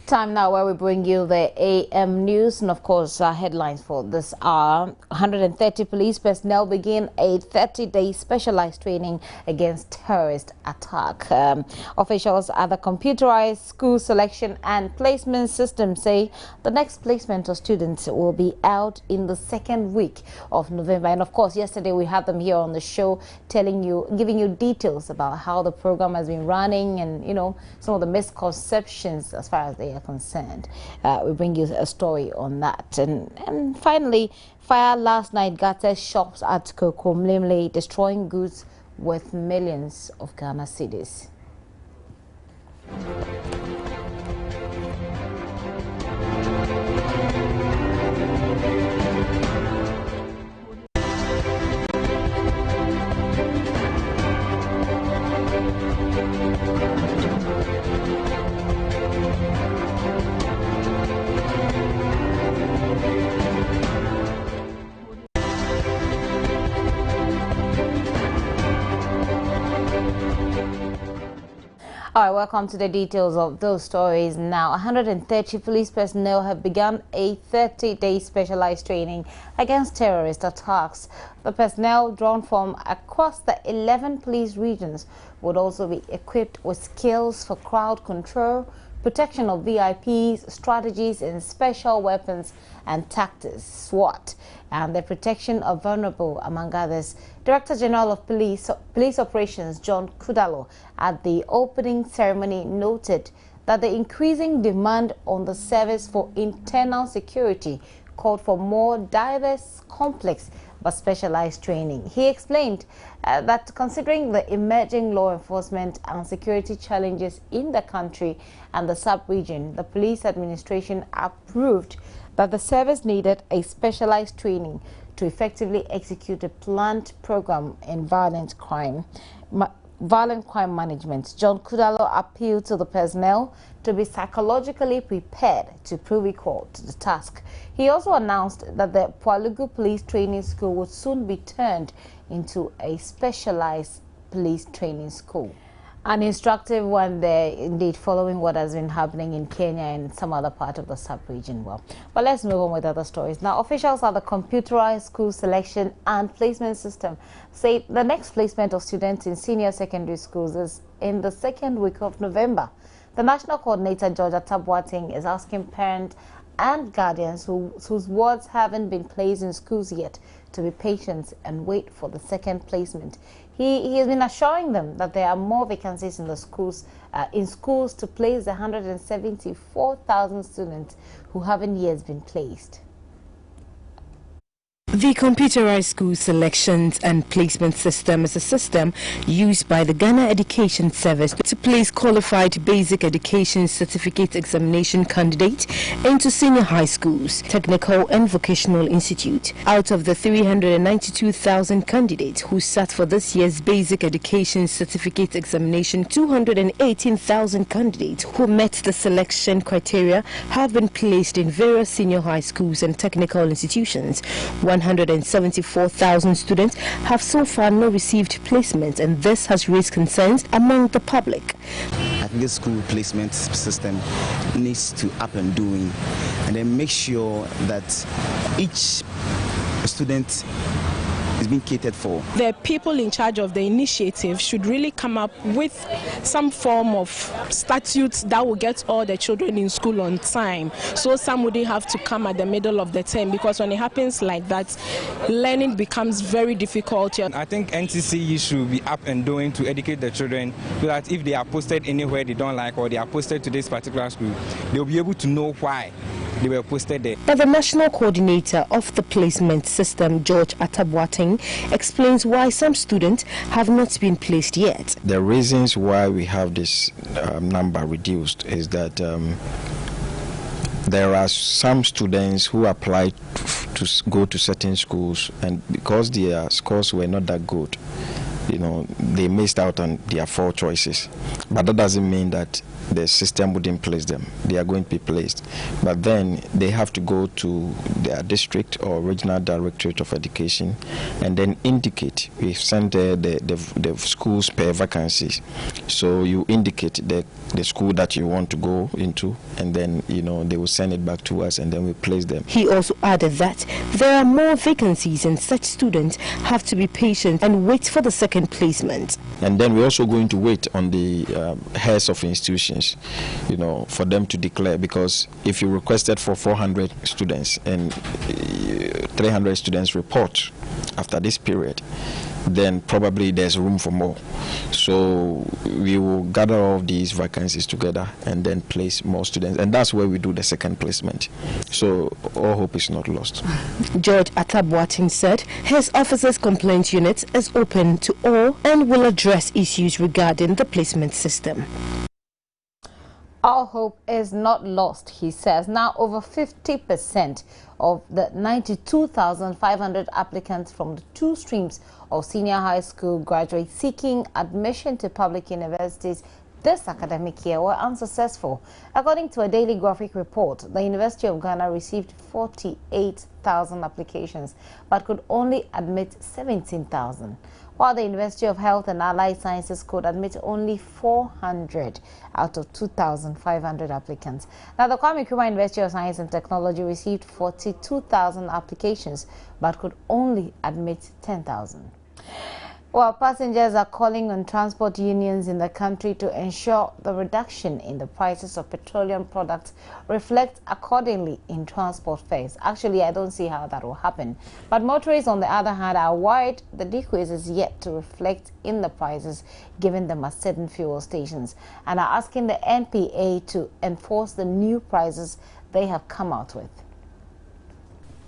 Time now where we bring you the AM news and of course headlines for this hour. 130 police personnel begin a 30-day specialized training against terrorist attack. Officials at the computerized school selection and placement system say the next placement of students will be out in the second week of November. And of course yesterday we had them here on the show giving you details about how the program has been running and some of the misconceptions as far as they are concerned. We bring you a story on that. And finally, fire last night gutted shops at Kokomlemle, destroying goods worth millions of Ghana cedis. All right, welcome to the details of those stories. Now, 130 police personnel have begun a 30-day specialized training against terrorist attacks. The personnel drawn from across the 11 police regions would also be equipped with skills for crowd control, protection of VIPs, strategies in special weapons and tactics, SWAT, and the protection of vulnerable, among others. Director General of Police Operations John Kudalo at the opening ceremony noted that the increasing demand on the service for internal security called for more diverse, complex but specialized training. He explained that considering the emerging law enforcement and security challenges in the country and the sub-region, the police administration approved that the service needed a specialized training to effectively execute a planned program in violent crime management. John Kudalo appealed to the personnel to be psychologically prepared to prove equal to the task. He also announced that the Pualugu Police Training School would soon be turned into a specialized police training school. An instructive one there, indeed, following what has been happening in Kenya and some other part of the sub-region. Well, but let's move on with other stories. Now, officials at the computerized school selection and placement system say the next placement of students in senior secondary schools is in the second week of November. The National Coordinator, George Attabuating, is asking parents and guardians whose wards haven't been placed in schools yet to be patient and wait for the second placement. He has been assuring them that there are more vacancies in the schools to place the 174,000 students who haven't yet been placed. The computerized school selections and placement system is a system used by the Ghana Education Service to place qualified basic education certificate examination candidates into senior high schools, technical and vocational institute. Out of the 392,000 candidates who sat for this year's basic education certificate examination, 218,000 candidates who met the selection criteria have been placed in various senior high schools and technical institutions. 174,000 students have so far not received placement, and this has raised concerns among the public. I think this school placement system needs to up and doing, and then make sure that each student is being catered for. The people in charge of the initiative should really come up with some form of statutes that will get all the children in school on time, so some wouldn't have to come at the middle of the term, because when it happens like that, learning becomes very difficult. I think NTC should be up and doing to educate the children, so that if they are posted anywhere they don't like, or they are posted to this particular school, they'll be able to know why they were posted there. But the national coordinator of the placement system, George Attabuating, explains why some students have not been placed yet. The reasons why we have this number reduced is that there are some students who applied to go to certain schools, and because their scores were not that good, they missed out on their 4 choices. But that doesn't mean that the system wouldn't place them. They are going to be placed. But then they have to go to their district or regional directorate of education and then indicate. We've sent the schools per vacancies. So you indicate the school that you want to go into, and then they will send it back to us, and then we place them. He also added that there are more vacancies and such students have to be patient and wait for the second placement. And then we're also going to wait on the heads of institutions, for them to declare, because if you requested for 400 students and 300 students report after this period, then probably there's room for more. So we will gather all these vacancies together and then place more students, and that's where we do the second placement. So all hope is not lost. George Atabuatin said his officer's complaint unit is open to all and will address issues regarding the placement system. All hope is not lost, he says. Now over 50% of the 92,500 applicants from the 2 streams of senior high school graduates seeking admission to public universities this academic year were unsuccessful. According to a Daily Graphic report, the University of Ghana received 48,000 applications but could only admit 17,000. While the University of Health and Allied Sciences could admit only 400 out of 2,500 applicants. Now, the Kwame Nkrumah University of Science and Technology received 42,000 applications but could only admit 10,000. Well, passengers are calling on transport unions in the country to ensure the reduction in the prices of petroleum products reflect accordingly in transport fares. Actually, I don't see how that will happen. But motorists, on the other hand, are worried the decrease is yet to reflect in the prices given them at certain fuel stations, and are asking the NPA to enforce the new prices they have come out with.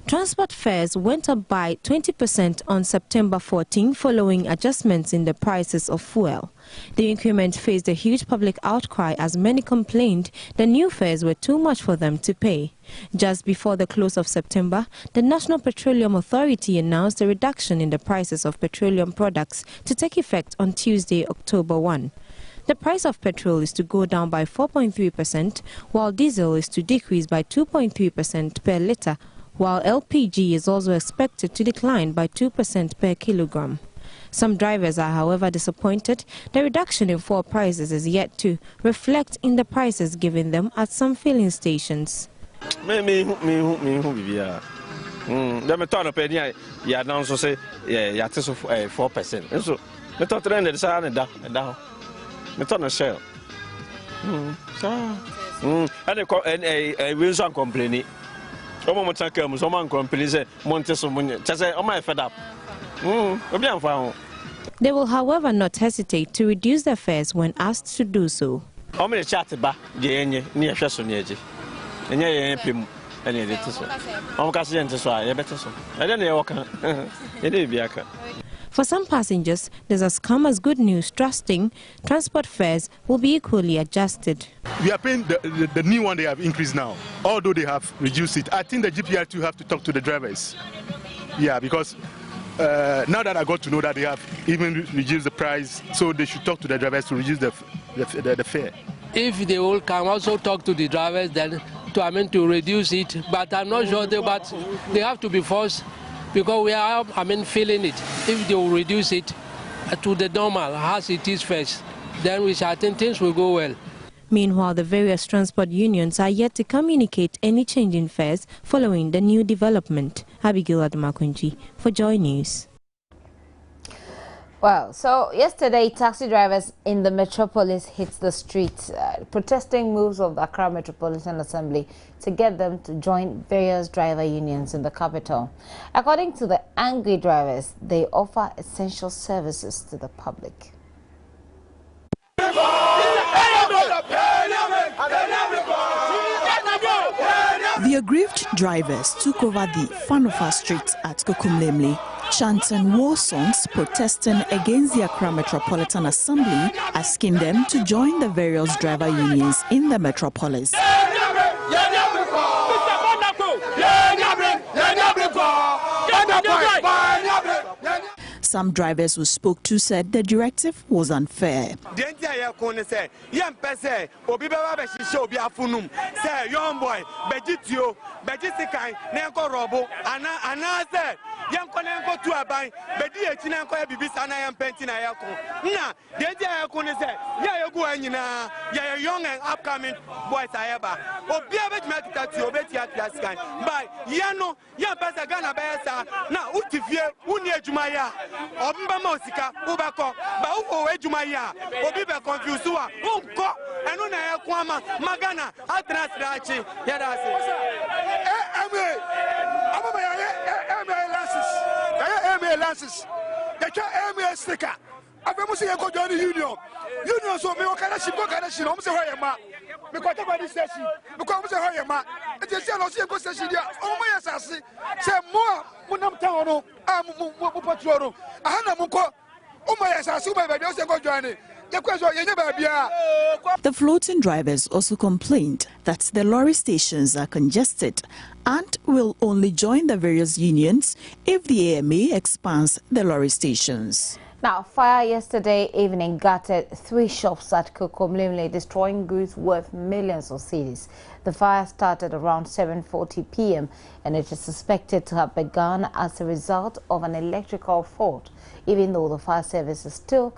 Transport fares went up by 20% on September 14 following adjustments in the prices of fuel. The increment faced a huge public outcry as many complained the new fares were too much for them to pay. Just before the close of September, the National Petroleum Authority announced a reduction in the prices of petroleum products to take effect on Tuesday, October 1. The price of petrol is to go down by 4.3%, while diesel is to decrease by 2.3% per litre, while LPG is also expected to decline by 2% per kilogram. Some drivers are, however, disappointed the reduction in fuel prices is yet to reflect in the prices given them at some filling stations. They will, however, not hesitate to reduce their fares when asked to do so. For some passengers, there's as come as good news, trusting transport fares will be equally adjusted. We are paying the new one they have increased now, although they have reduced it. I think the GPR2 have to talk to the drivers. Yeah, because now that I got to know that they have even reduced the price, so they should talk to the drivers to reduce the fare. If they will come also talk to the drivers, then to reduce it, but I'm not sure, but they have to be forced, because we are, feeling it. If they will reduce it to the normal, as it is first, then I think things will go well. Meanwhile, the various transport unions are yet to communicate any change in fares following the new development. Abigail Adamakunji for Joy News. Well, so yesterday, taxi drivers in the metropolis hit the streets, protesting moves of the Accra Metropolitan Assembly to get them to join various driver unions in the capital. According to the angry drivers, they offer essential services to the public. The aggrieved drivers took over the Fanofa Street at Kokumlemle, chanting war songs protesting against the Accra Metropolitan Assembly, asking them to join the various driver unions in the metropolis. Some drivers we spoke to said the directive was unfair. Young boy, Begitio, Begisikai, Nanko Robo, Anna said, Young Konanko to a bank, Bedia Chinanko Bibisana and Pentina Yako. Now, the idea said, yeah, you go and you're young and upcoming boys. I ever. Obiabet Makita to Obetia Sky. By Yano, Yapasa Gana Bessa, now Utifia, Unia Jumaya, Obamosika, Ubako, Bauko Ejumaya, Obiba Confusua, Umko, and Una Kwama, Magana, Atras Rachi, Yadasi. MA Lances, the MA sticker. I'm going to go to the union. Union so me okana shiko kana shino mo se hoye ma me ko ta body station me ko mo se hoye ma e je se lo se ko station dia o mo yesase se mo nam town no a mo patrol no aha na mo ko o mo yesase o ba ba o se ko join ni ye ko so ye nya ba bia. The floating drivers also complained that the lorry stations are congested and will only join the various unions if the AMA expands the lorry stations. Now, fire yesterday evening gutted 3 shops at Kokomlemle, destroying goods worth millions of cedis. The fire started around 7:40 p.m. and it is suspected to have begun as a result of an electrical fault, even though the fire service is still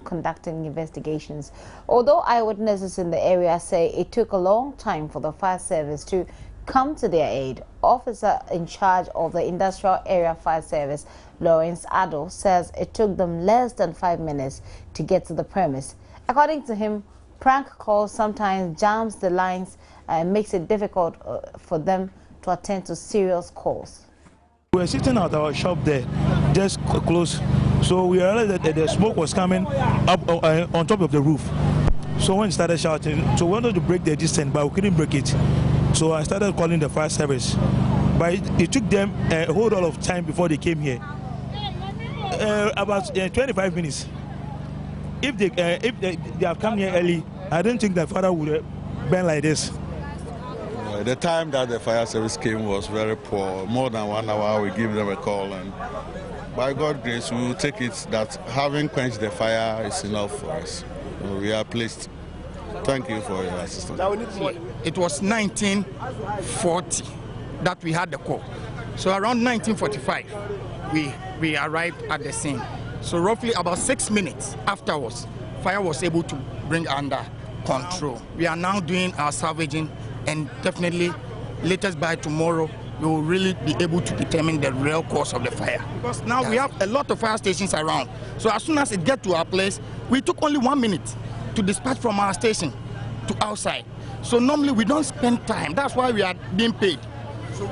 conducting investigations. Although eyewitnesses in the area say it took a long time for the fire service to come to their aid, officer in charge of the Industrial Area Fire Service, Lawrence Addo, says it took them less than 5 minutes to get to the premise. According to him, prank calls sometimes jams the lines and makes it difficult for them to attend to serious calls. We were sitting at our shop there, just close, so we realized that the smoke was coming up on top of the roof. So when we started shouting, so we wanted to break the distance, but we couldn't break it. So I started calling the fire service, but it took them a whole lot of time before they came here. About 25 minutes. If they have come here early, I don't think the fire would burn like this. The time that the fire service came was very poor. More than 1 hour, we give them a call, and by God's grace, we will take it that having quenched the fire is enough for us. So we are pleased. Thank you for your assistance. It was 1940 that we had the call. So around 1945, we arrived at the scene. So roughly about 6 minutes afterwards, fire was able to bring under control. We are now doing our salvaging, and definitely latest by tomorrow, we will really be able to determine the real cause of the fire. Because now we have a lot of fire stations around. So as soon as it gets to our place, we took only 1 minute to dispatch from our station to outside. So normally we don't spend time. That's why we are being paid.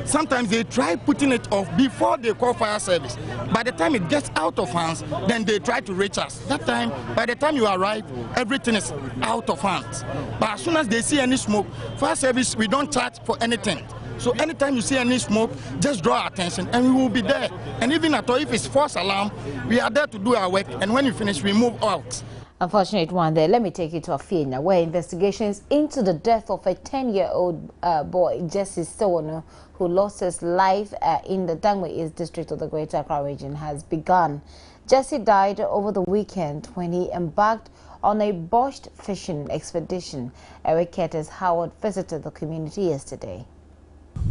Sometimes they try putting it off before they call fire service. By the time it gets out of hands, then they try to reach us. That time, by the time you arrive, everything is out of hands. But as soon as they see any smoke, fire service, we don't charge for anything. So anytime you see any smoke, just draw our attention and we will be there. And even at all, if it's false alarm, we are there to do our work. And when we finish, we move out. Unfortunate one there. Let me take you to Afiena, where investigations into the death of a 10-year-old boy, Jesse Sewono, who lost his life in the Dangwe East district of the Greater Accra region, has begun. Jesse died over the weekend when he embarked on a botched fishing expedition. Eric Curtis Howard visited the community yesterday.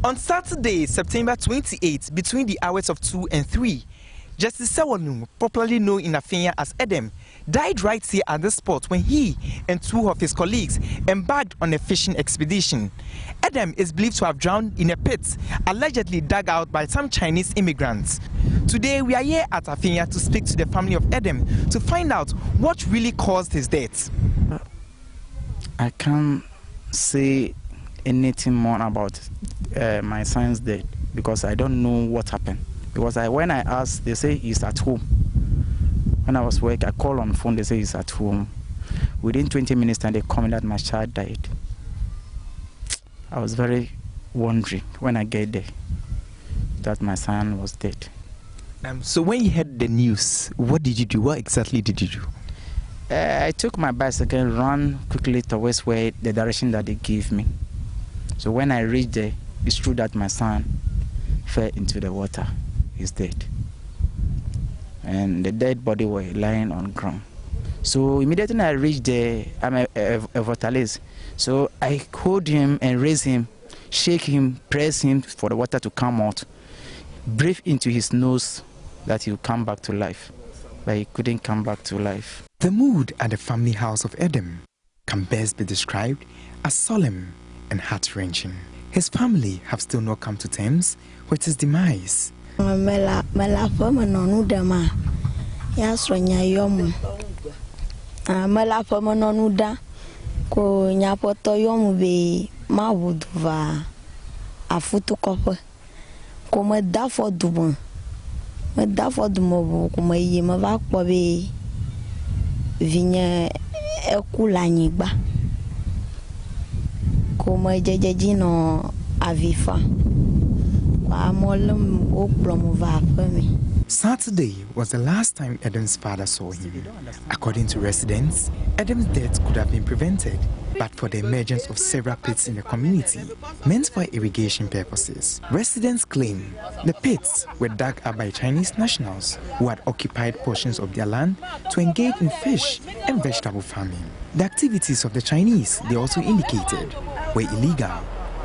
On Saturday, September 28, between the hours of 2 and 3, Jesse Sewono, popularly known in Afiena as Edem, died right here at the spot when he and 2 of his colleagues embarked on a fishing expedition. Edem is believed to have drowned in a pit allegedly dug out by some Chinese immigrants. Today, we are here at Afiena to speak to the family of Edem to find out what really caused his death. I can't say anything more about my son's death because I don't know what happened. Because when I asked, they say he's at home. When I was working, I called on the phone, they say he's at home. Within 20 minutes, and they comment that my child died. I was very wondering when I get there that my son was dead. So when you heard the news, what did you do? What exactly did you do? I took my bicycle, ran quickly towards where the direction that they gave me. So when I reached there, it's true that my son fell into the water. He's dead. and the dead body were lying on ground. So immediately I reached there, I'm a Votalis. So I hold him and raise him, shake him, press him for the water to come out, breathe into his nose that he'll come back to life. But he couldn't come back to life. The mood at the family house of Edem can best be described as solemn and heart-wrenching. His family have still not come to terms with his demise. Saturday was the last time Edem's father saw him. According to residents, Edem's death could have been prevented but for the emergence of several pits in the community meant for irrigation purposes. Residents claim the pits were dug up by Chinese nationals who had occupied portions of their land to engage in fish and vegetable farming. The activities of the Chinese, they also indicated, were illegal.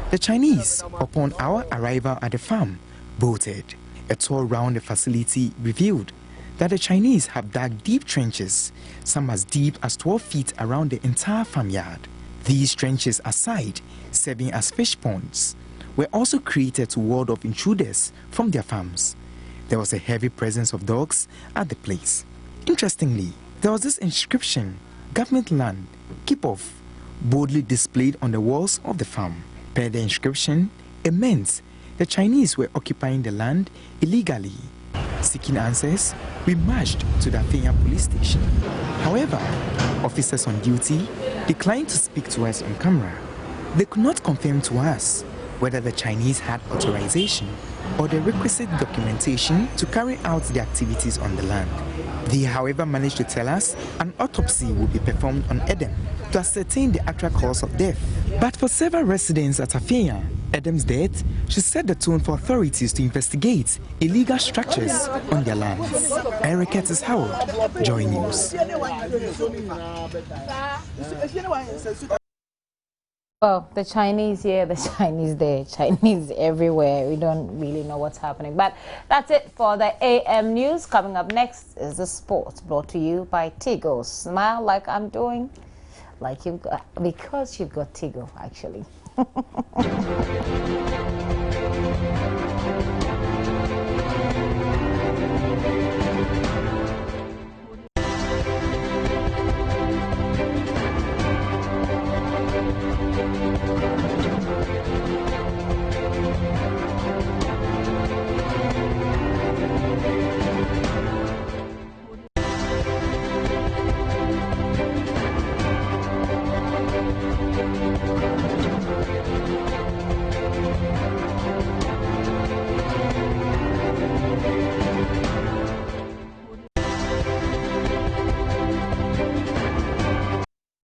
The Chinese, upon our arrival at the farm, bolted. A tour around the facility revealed that the Chinese have dug deep trenches, some as deep as 12 feet around the entire farmyard. These trenches aside, serving as fish ponds, were also created to ward off intruders from their farms. There was a heavy presence of dogs at the place. Interestingly, there was this inscription, "Government land, keep off," boldly displayed on the walls of the farm. Per the inscription, it meant the Chinese were occupying the land illegally. Seeking answers, we marched to the Afenya police station. However, officers on duty declined to speak to us on camera. They could not confirm to us whether the Chinese had authorization or the requisite documentation to carry out the activities on the land. They, however, managed to tell us an autopsy will be performed on Edem to ascertain the actual cause of death. But for several residents at Afenya, Edem's death should set the tone for authorities to investigate illegal structures on their lands. Eric Curtis Howard, Joy News. Well, the Chinese here, the Chinese there, Chinese everywhere. We don't really know what's happening. But that's it for the AM News. Coming up next is the sports, brought to you by Tigo. Smile like I'm doing, like you've got, because you've got Tigo, actually.